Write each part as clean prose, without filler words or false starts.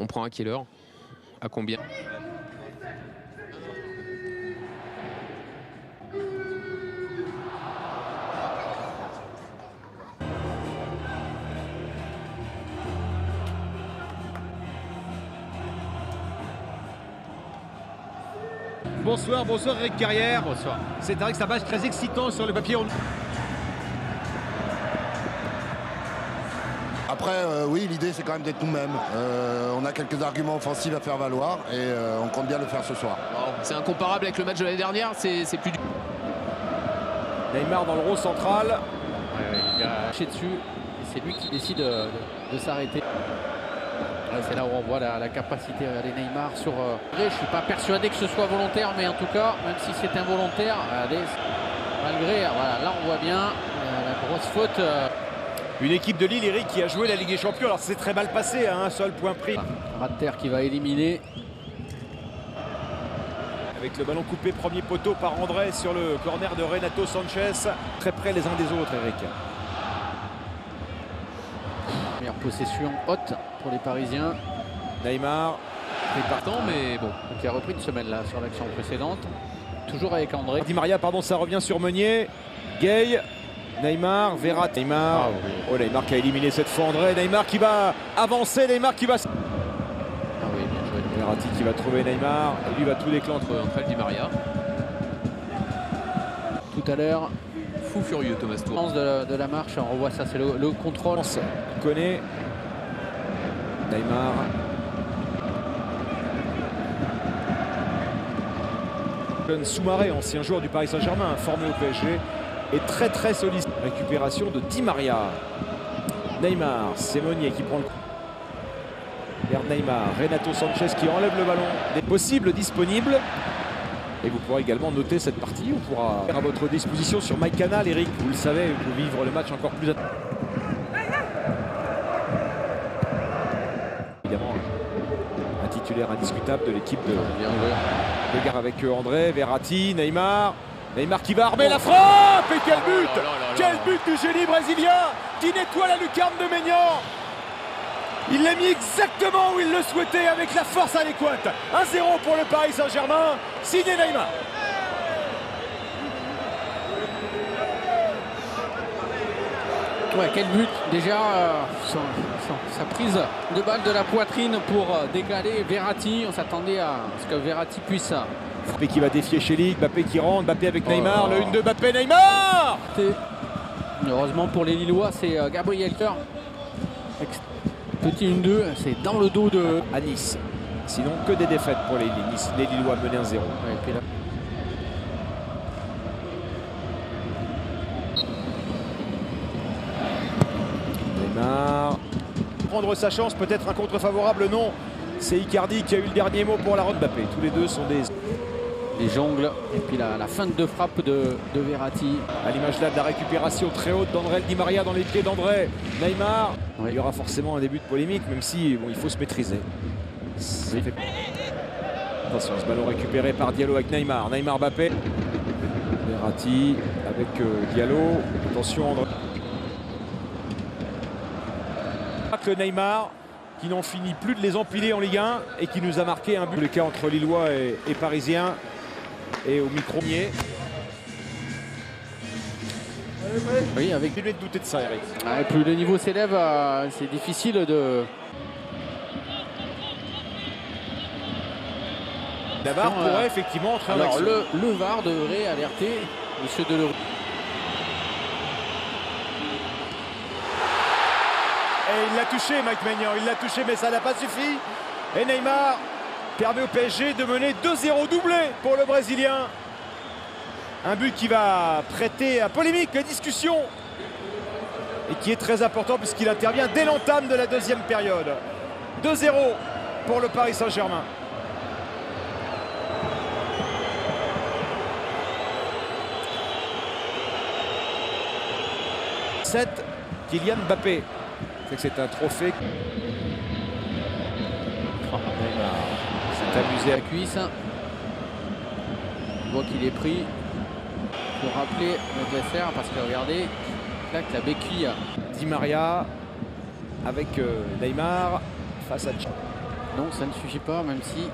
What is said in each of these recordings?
On prend un killer. À combien? Bonsoir, bonsoir Eric Carrière. Bonsoir. C'est vrai que c'est un match très excitant sur le papier. Après, oui, l'idée c'est quand même d'être nous-mêmes. On a quelques arguments offensifs à faire valoir et on compte bien le faire ce soir. C'est incomparable avec le match de l'année dernière, c'est plus dur. Neymar dans le rôle central. Il a lâché dessus et c'est lui qui décide de s'arrêter. C'est là où on voit la capacité des Neymar sur... Je ne suis pas persuadé que ce soit volontaire, mais en tout cas, même si c'est involontaire, malgré, voilà, là on voit bien la grosse faute. Une équipe de Lille, Eric, qui a joué la Ligue des Champions. Alors c'est très mal passé, hein, un seul point pris. Ratter qui va éliminer. Avec le ballon coupé, premier poteau par André sur le corner de Renato Sanchez. Très près les uns des autres, Eric. Première possession haute pour les Parisiens. Neymar. C'est partant, mais bon. Qui a repris une semaine là sur l'action précédente. Toujours avec André. Di Maria, pardon, ça revient sur Meunier. Gay. Neymar, Verratti. Neymar. Oh, Neymar qui a éliminé cette fois André. Neymar qui va avancer. Neymar qui va... Ah oui, bien joué. Verratti qui va trouver Neymar. Et lui va tout déclencher. Entre elle, Di Maria. Tout à l'heure. Fou furieux, Thomas Tour. De la marche, on revoit ça, c'est le contrôle. Il connaît. Neymar. Soumaré, ancien joueur du Paris Saint-Germain, formé au PSG, est très solide. Récupération de Di Maria. Neymar, c'est Meunier qui prend le coup. Vers Neymar, Renato Sanchez qui enlève le ballon. Des possibles disponibles. Et vous pourrez également noter cette partie. On pourra faire à votre disposition sur MyCanal, Eric. Vous le savez, vous pouvez vivre le match encore plus... Évidemment, un titulaire indiscutable de l'équipe de gare avec André, Verratti, Neymar. Neymar qui va armer la frappe. Et quel but! Quel but du génie brésilien qui nettoie la lucarne de Maignan. Il l'a mis exactement où il le souhaitait avec la force adéquate. 1-0 pour le Paris Saint-Germain, signé Neymar. Ouais, quel but déjà sa prise de balle de la poitrine pour décaler Verratti. On s'attendait à ce que Verratti puisse... Mbappé qui va défier Chelik, Mbappé qui rentre, Mbappé avec Neymar, le 1-2 Mbappé, Neymar. Heureusement pour les Lillois, c'est Gabriel Cœur. Petit 1-2, c'est dans le dos de... à Nice. Sinon que des défaites pour les Lillois menés 1-0. Ouais, puis là... Neymar. Prendre sa chance, peut-être un contre favorable, non. C'est Icardi qui a eu le dernier mot pour la route Mbappé. Tous les deux sont des jongles. Et puis la feinte de frappe de Verratti. À l'image là de la récupération très haute d'André Di Maria dans les pieds d'André. Neymar. Oui. Il y aura forcément un début de polémique, même si bon, il faut se maîtriser. Oui. Attention, ce ballon récupéré par Diallo avec Neymar. Neymar Mbappé. Verratti avec Diallo. Attention André. Que Neymar qui n'en finit plus de les empiler en Ligue 1 et qui nous a marqué un but. Le cas entre Lillois et Parisiens. Et au micro. Oui, avec... Il de douter de ça, Eric. Ah, et plus le niveau s'élève, c'est difficile de... La VAR pourrait effectivement entrer en action. Le VAR devrait alerter M. Delerue. Et il l'a touché, Mike Maignan, il l'a touché, mais ça n'a pas suffi. Et Neymar permet au PSG de mener 2-0 doublé pour le Brésilien. Un but qui va prêter à polémique, à discussion. Et qui est très important puisqu'il intervient dès l'entame de la deuxième période. 2-0 pour le Paris Saint-Germain. Kylian Mbappé. C'est un trophée. Neymar s'est amusé à la cuisse. On voit qu'il est pris. Pour rappeler l'adversaire parce que regardez, là que la béquille. Di Maria avec Neymar face à Non, ça ne suffit pas, même si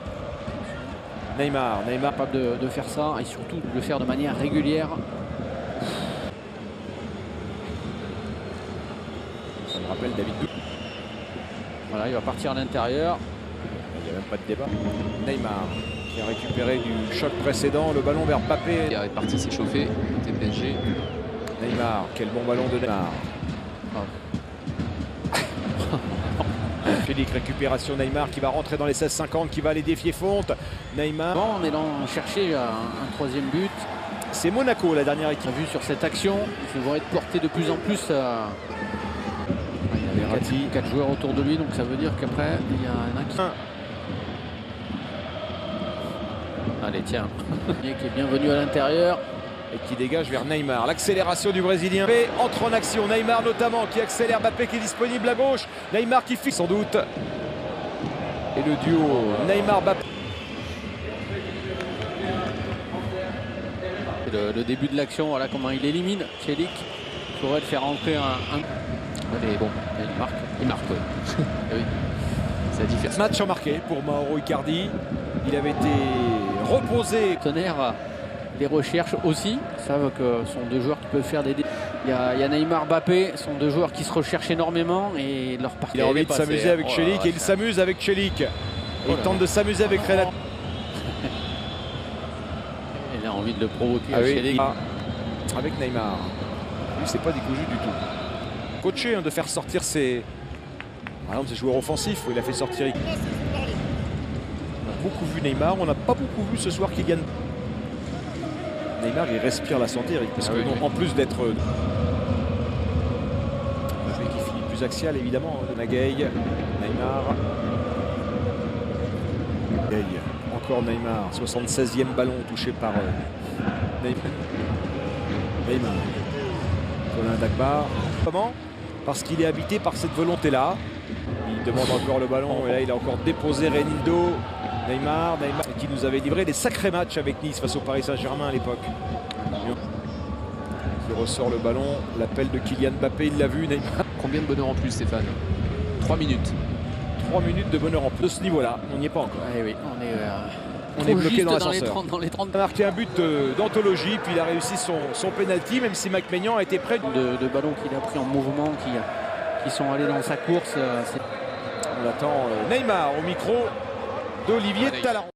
Neymar capable de faire ça et surtout de le faire de manière régulière. Ça me rappelle David Douc. Voilà, il va partir à l'intérieur. Il n'y a même pas de débat. Neymar qui a récupéré du choc précédent, le ballon vers Mbappé. Il est parti s'échauffer, côté PSG. Neymar, quel bon ballon de Neymar. Félix, récupération Neymar qui va rentrer dans les 16-50, qui va aller défier Fonte. Neymar. Bon, on est dans chercher un troisième but. C'est Monaco, la dernière équipe. On a vu sur cette action, ils vont être portés de plus en plus. Il y avait 4 joueurs autour de lui, donc ça veut dire qu'après, il y a un qui... Allez, tiens. Qui est bienvenu à l'intérieur. Et qui dégage vers Neymar. L'accélération du Brésilien. Mbappé entre en action. Neymar notamment qui accélère. Mbappé qui est disponible à gauche. Neymar qui fixe sans doute. Et le duo Neymar-Mbappé. Le début de l'action, voilà comment il élimine Chelik. Il pourrait le faire entrer un... Allez, bon, Il marque. il marque, ouais. Oui. C'est la différence. Match en marqué pour Mauro Icardi. Il avait été reposé. Tonnerre les recherches aussi. Ils savent que ce sont deux joueurs qui peuvent faire des... Il y a Neymar, Mbappé, ce sont deux joueurs qui se recherchent énormément et leur partie. Il a envie de s'amuser avec Chelik et il s'amuse avec Chelik. Et il tente de s'amuser avec Renato. Il a envie de le provoquer Ah oui, Chelik. avec Neymar. Lui, c'est pas décousu du tout. Coaché de faire sortir ses... Par exemple, ses joueurs offensifs. Il a fait sortir... On a beaucoup vu Neymar. On n'a pas beaucoup vu ce soir Kylian. Neymar, il respire la santé, Eric, parce que non, en plus d'être... Un jeu qui finit plus axial, évidemment, de Nagay. Neymar. Nagay. Encore Neymar. 76e ballon touché par Neymar. Neymar. Colin Dagba. Comment? Parce qu'il est habité par cette volonté-là. Il demande encore le ballon et là, il a encore déposé Reinildo. Neymar qui nous avait livré des sacrés matchs avec Nice face au Paris Saint-Germain à l'époque. Il ressort le ballon, l'appel de Kylian Mbappé, il l'a vu, Neymar. Combien de bonheur en plus, Stéphane? 3 minutes. 3 minutes de bonheur en plus. De ce niveau-là, on n'y est pas encore. Ah oui, on est bloqué dans l'ascenseur. Les 30. Il a marqué un but d'anthologie, puis il a réussi son penalty, même si Mac Maignan a été près de ballons qu'il a pris en mouvement, qui sont allés dans sa course. On attend Neymar au micro d'Olivier Talent.